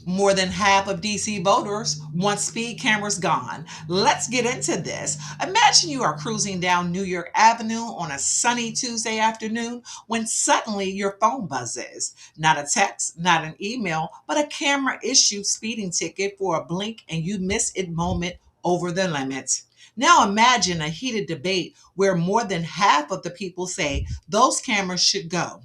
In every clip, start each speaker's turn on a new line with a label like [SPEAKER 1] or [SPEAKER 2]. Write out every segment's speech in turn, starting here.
[SPEAKER 1] More than half of DC voters want speed cameras gone. Let's get into this. Imagine you are cruising down New York Avenue on a sunny Tuesday afternoon when suddenly your phone buzzes. Not a text, not an email, but a camera issued speeding ticket for a blink and you miss it moment over the limit. Now imagine a heated debate where more than half of the people say those cameras should go.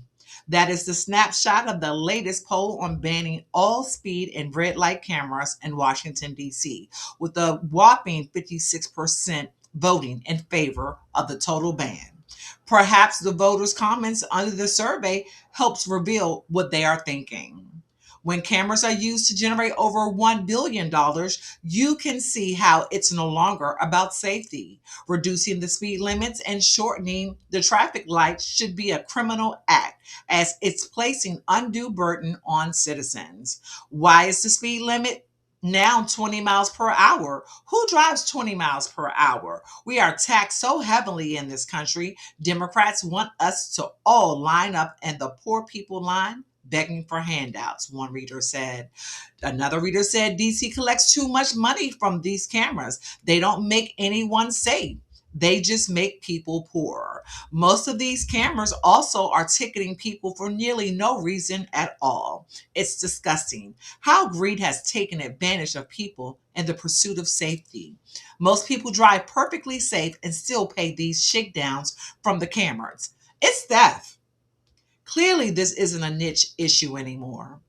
[SPEAKER 1] That is the snapshot of the latest poll on banning all speed and red light cameras in Washington, D.C., with a whopping 56% voting in favor of the total ban. Perhaps the voters' comments under the survey helps reveal what they are thinking. When cameras are used to generate over $1 billion, you can see how it's no longer about safety. Reducing the speed limits and shortening the traffic lights should be a criminal act as it's placing undue burden on citizens. Why is the speed limit now 20 miles per hour? Who drives 20 miles per hour? We are taxed so heavily in this country. Democrats want us to all line up in the poor people line begging for handouts, one reader said. Another reader said DC collects too much money from these cameras. They don't make anyone safe. They just make people poorer. Most of these cameras also are ticketing people for nearly no reason at all. It's disgusting how greed has taken advantage of people in the pursuit of safety. Most people drive perfectly safe and still pay these shakedowns from the cameras. It's theft. Clearly, this isn't a niche issue anymore.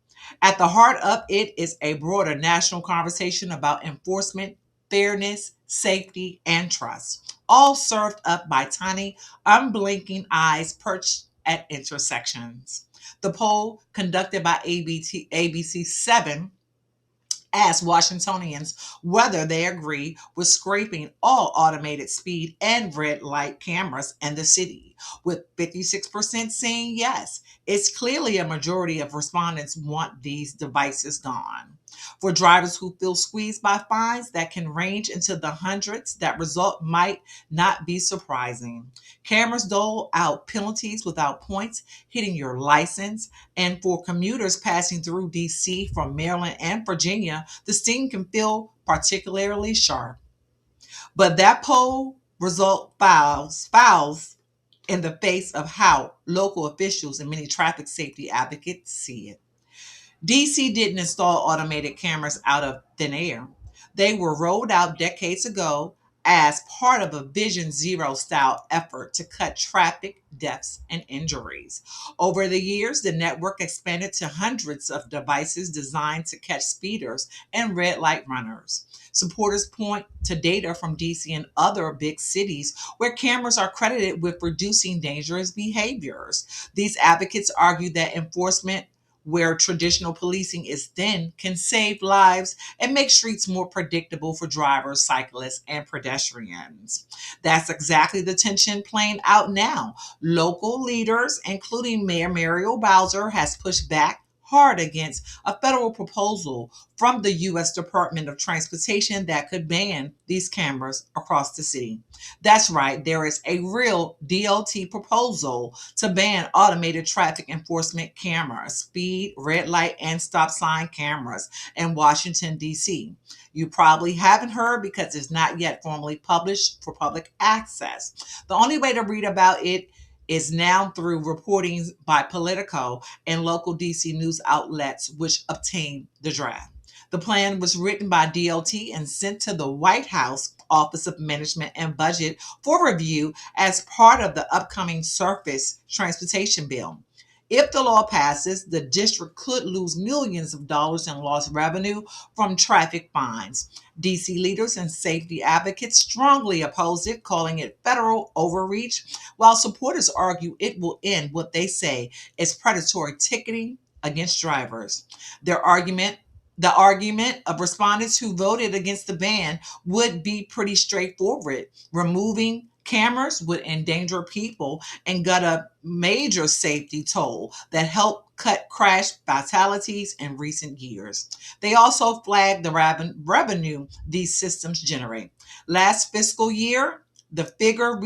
[SPEAKER 1] At the heart of it is a broader national conversation about enforcement, fairness, safety, and trust, all served up by tiny, unblinking eyes perched at intersections. The poll conducted by ABC 7 asked Washingtonians whether they agree with scraping all automated speed and red light cameras in the city, with 56% saying yes. It's clearly a majority of respondents want these devices gone. For drivers who feel squeezed by fines that can range into the hundreds, that result might not be surprising. Cameras dole out penalties without points hitting your license, and for commuters passing through DC from Maryland and Virginia, the sting can feel particularly sharp. But that poll result fouls in the face of how local officials and many traffic safety advocates see it. DC didn't install automated cameras out of thin air. They were rolled out decades ago as part of a Vision Zero style effort to cut traffic deaths and injuries. Over the years, the network expanded to hundreds of devices designed to catch speeders and red light runners. Supporters point to data from DC and other big cities where cameras are credited with reducing dangerous behaviors. These advocates argue that enforcement where traditional policing is thin can save lives and make streets more predictable for drivers, cyclists, and pedestrians. That's exactly the tension playing out now. Local leaders, including Mayor Muriel Bowser, has pushed back hard against a federal proposal from the U.S. Department of Transportation that could ban these cameras across the city. That's right, there is a real DOT proposal to ban automated traffic enforcement cameras, speed, red light, and stop sign cameras in Washington, D.C. You probably haven't heard because it's not yet formally published for public access. The only way to read about it is now through reporting by Politico and local DC news outlets, which obtained the draft. The plan was written by DOT and sent to the White House Office of Management and Budget for review as part of the upcoming Surface Transportation Bill. If the law passes, the district could lose millions of dollars in lost revenue from traffic fines. DC leaders and safety advocates strongly oppose it, calling it federal overreach, while supporters argue it will end what they say is predatory ticketing against drivers. Their argument the argument of respondents who voted against the ban would be pretty straightforward. Removing cameras would endanger people and gut a major safety toll that helped cut crash fatalities in recent years. They also flagged the revenue these systems generate. Last fiscal year, the figure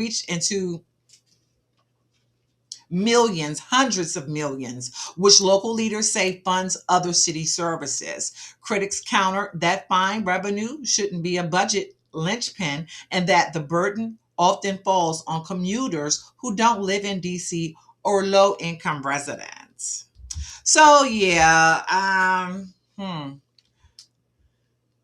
[SPEAKER 1] millions, hundreds of millions, which local leaders say funds other city services. Critics counter that fine revenue shouldn't be a budget linchpin and that the burden often falls on commuters who don't live in DC or low income residents. So, yeah,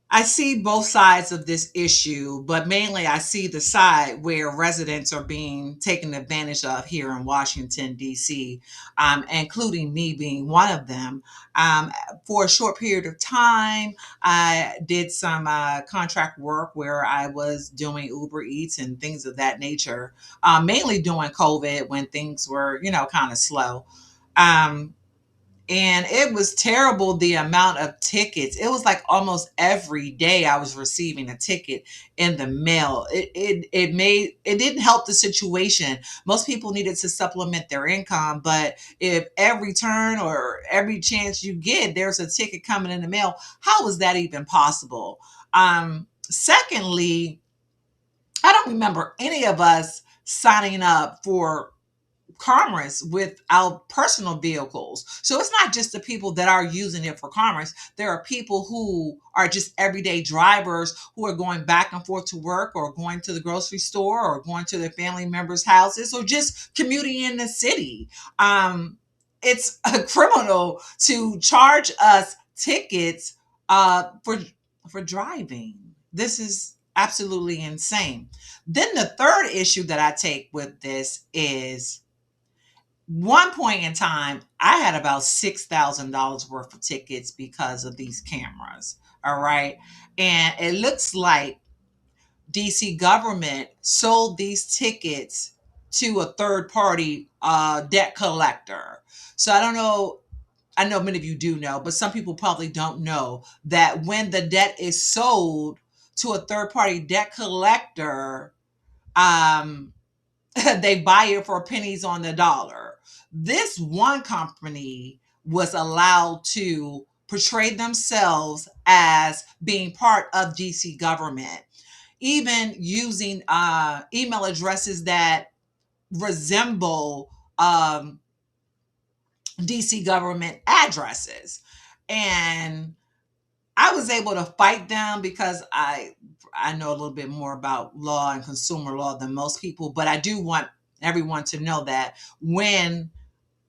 [SPEAKER 1] I see both sides of this issue, but mainly I see the side where residents are being taken advantage of here in Washington, D.C., including me being one of them. Um, for a short period of time, I did some contract work where I was doing Uber Eats and things of that nature, mainly during COVID when things were, kind of slow. Um, and it was terrible the amount of tickets. It was like almost every day I was receiving a ticket in the mail. It didn't help the situation. Most people needed to supplement their income, but if every turn or every chance you get there's a ticket coming in the mail, how is that even possible? Secondly, I don't remember any of us signing up for commerce with our personal vehicles. So it's not just the people that are using it for commerce. There are people who are just everyday drivers who are going back and forth to work or going to the grocery store or going to their family members' houses or just commuting in the city. It's a criminal to charge us tickets for driving. This is absolutely insane. Then the third issue that I take with this is one point in time, I had about $6,000 worth of tickets because of these cameras. All right. And it looks like DC government sold these tickets to a third party debt collector. So I don't know. I know many of you do know, but some people probably don't know that when the debt is sold to a third party debt collector, um, they buy it for pennies on the dollar. This one company was allowed to portray themselves as being part of DC government, even using email addresses that resemble DC government addresses. And I was able to fight them because I know a little bit more about law and consumer law than most people, but I do want everyone to know that when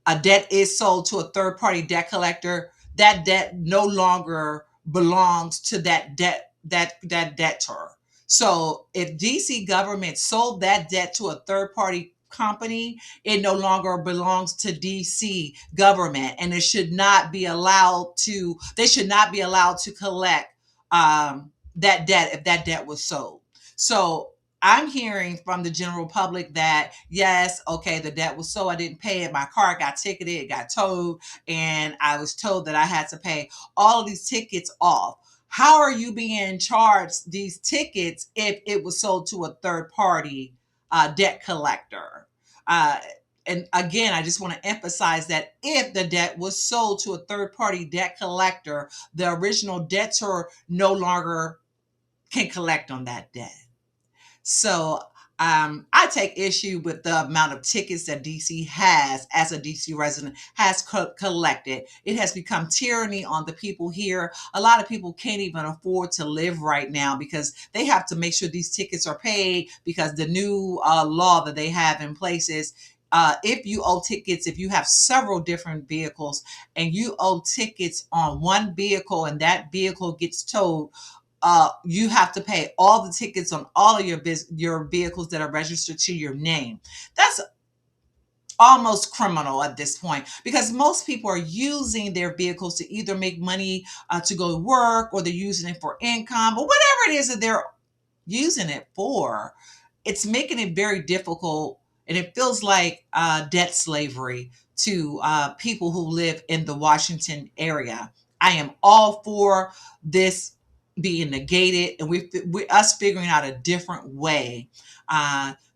[SPEAKER 1] a debt is sold to a third party debt collector, that debt no longer belongs to that debtor. So if DC government sold that debt to a third party company, it no longer belongs to DC government, and it should not be allowed to. They should not be allowed to collect that debt if that debt was sold. So I'm hearing from the general public that yes, okay, the debt was sold. I didn't pay it. My car got ticketed, it got towed, and I was told that I had to pay all of these tickets off. How are you being charged these tickets if it was sold to a third party debt collector? Uh, and again, I just want to emphasize that if the debt was sold to a third party debt collector, the original debtor no longer can collect on that debt. So I take issue with the amount of tickets that DC has, as a DC resident, has collected. It has become tyranny on the people here. A lot of people can't even afford to live right now because they have to make sure these tickets are paid because the new law that they have in place is if you owe tickets, if you have several different vehicles and you owe tickets on one vehicle and that vehicle gets towed, you have to pay all the tickets on all of your vehicles that are registered to your name. That's almost criminal at this point because most people are using their vehicles to either make money to go to work or they're using it for income or whatever it is that they're using it for. It's making it very difficult and it feels like debt slavery to people who live in the Washington area. I am all for this being negated and we us figuring out a different way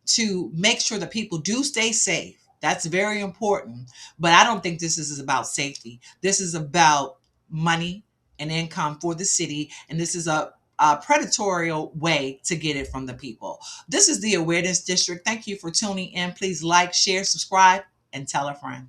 [SPEAKER 1] to make sure that people do stay safe. That's very important. But I don't think this is about safety. This is about money and income for the city. And this is a predatory way to get it from the people. This is the Awareness District. Thank you for tuning in. Please like, share, subscribe. and tell a friend.